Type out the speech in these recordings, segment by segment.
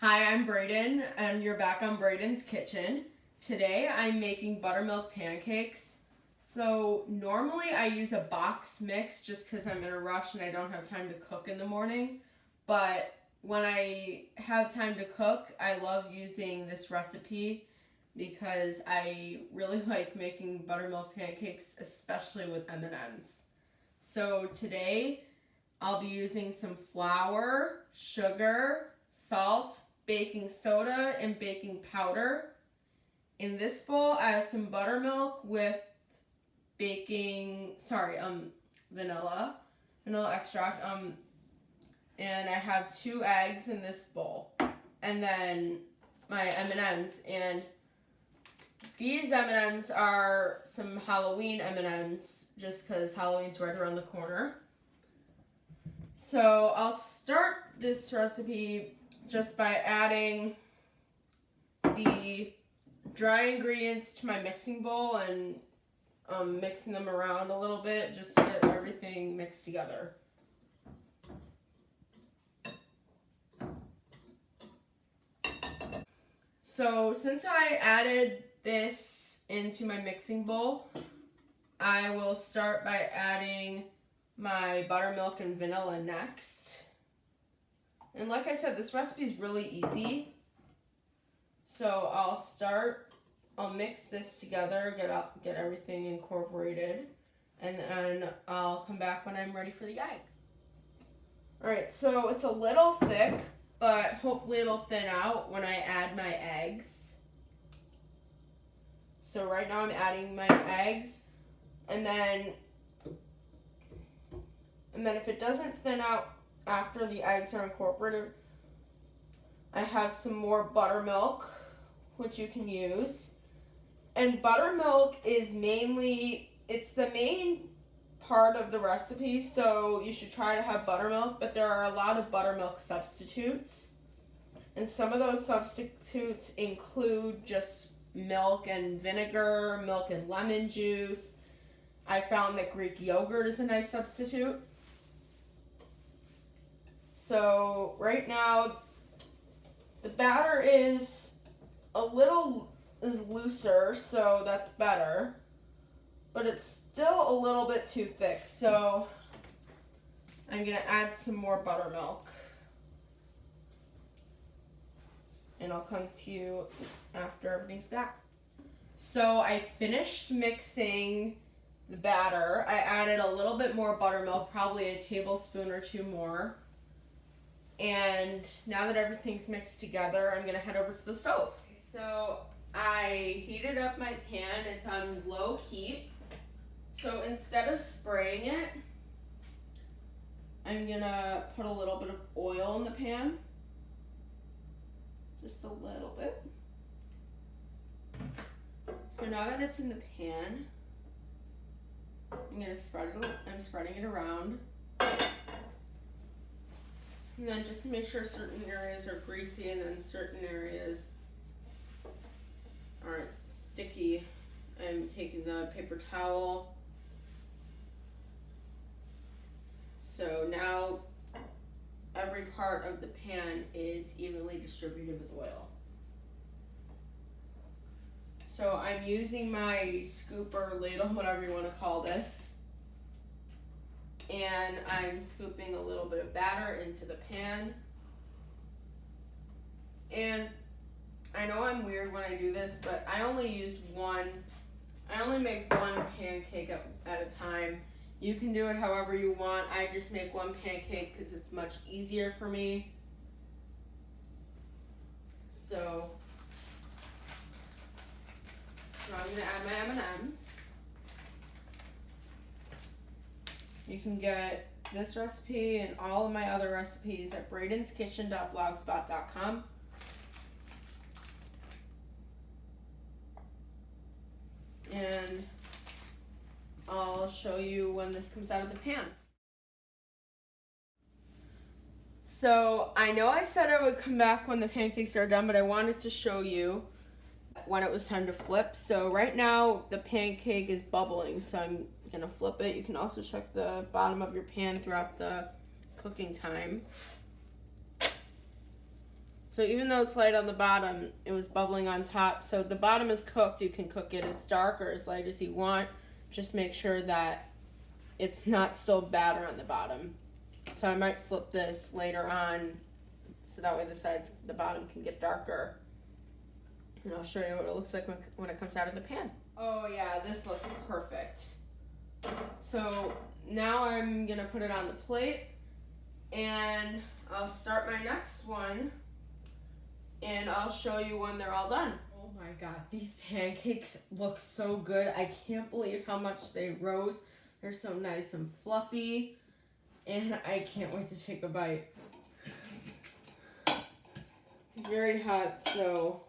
Hi, I'm Brayden, and you're back on Brayden's Kitchen. Today I'm making buttermilk pancakes. So normally I use a box mix just because I'm in a rush and I don't have time to cook in the morning. But when I have time to cook, I love using this recipe because I really like making buttermilk pancakes, especially with M&Ms. So today I'll be using some flour, sugar, salt, baking soda, and baking powder. In this bowl, I have some buttermilk with vanilla extract. And I have 2 eggs in this bowl. And then my M&Ms. And these M&Ms are some Halloween M&Ms, just because Halloween's right around the corner. So I'll start this recipe just by adding the dry ingredients to my mixing bowl and mixing them around a little bit just to get everything mixed together. So since I added this into my mixing bowl, I will start by adding my buttermilk and vanilla next. And like I said, this recipe is really easy. So I'll mix this together, get everything incorporated, and then I'll come back when I'm ready for the eggs. Alright, so it's a little thick, but hopefully it'll thin out when I add my eggs. So right now I'm adding my eggs, and then if it doesn't thin out after the eggs are incorporated, I have some more buttermilk, which you can use. And buttermilk is it's the main part of the recipe, so you should try to have buttermilk, but there are a lot of buttermilk substitutes. And some of those substitutes include just milk and vinegar, milk and lemon juice. I found that Greek yogurt is a nice substitute. So right now, the batter is looser, so that's better. But it's still a little bit too thick, so I'm going to add some more buttermilk. And I'll come to you after everything's back. So I finished mixing the batter. I added a little bit more buttermilk, probably a tablespoon or 2 more. And now that everything's mixed together, I'm going to head over to the stove. So I heated up my pan. It's on low heat. So instead of spraying it, I'm going to put a little bit of oil in the pan. Just a little bit. So now that it's in the pan, I'm spreading it around. And then just to make sure certain areas are greasy and then certain areas aren't sticky, I'm taking the paper towel. So now every part of the pan is evenly distributed with oil. So I'm using my scooper, ladle, whatever you want to call this. And I'm scooping a little bit of batter into the pan. And I know I'm weird when I do this, but I only make one pancake at a time. You can do it however you want. I just make one pancake because it's much easier for me. So I'm going to add my M&Ms. You can get this recipe and all of my other recipes at braydenskitchen.blogspot.com. And I'll show you when this comes out of the pan. So I know I said I would come back when the pancakes are done, but I wanted to show you when it was time to flip. So right now the pancake is bubbling, so I'm gonna flip it. You can also check the bottom of your pan throughout the cooking time. So even though it's light on the bottom, it was bubbling on top. So the bottom is cooked. You can cook it as dark or as light as you want. Just make sure that it's not still batter on the bottom. So I might flip this later on so that way the bottom can get darker. And I'll show you what it looks like when it comes out of the pan. Oh yeah, this looks perfect. So now I'm gonna put it on the plate and I'll start my next one and I'll show you when they're all done. Oh my god, these pancakes look so good. I can't believe how much they rose. They're so nice and fluffy and I can't wait to take a bite. It's very hot, so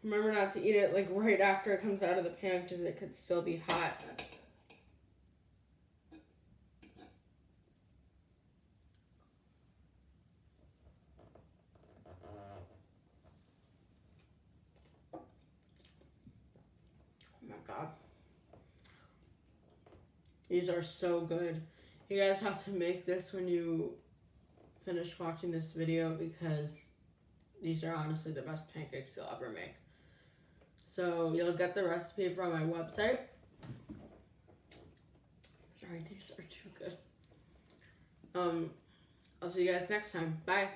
remember not to eat it like right after it comes out of the pan because it could still be hot. Oh my god. These are so good. You guys have to make this when you finish watching this video because these are honestly the best pancakes you'll ever make. So you'll get the recipe from my website. Sorry, these are too good. I'll see you guys next time. Bye.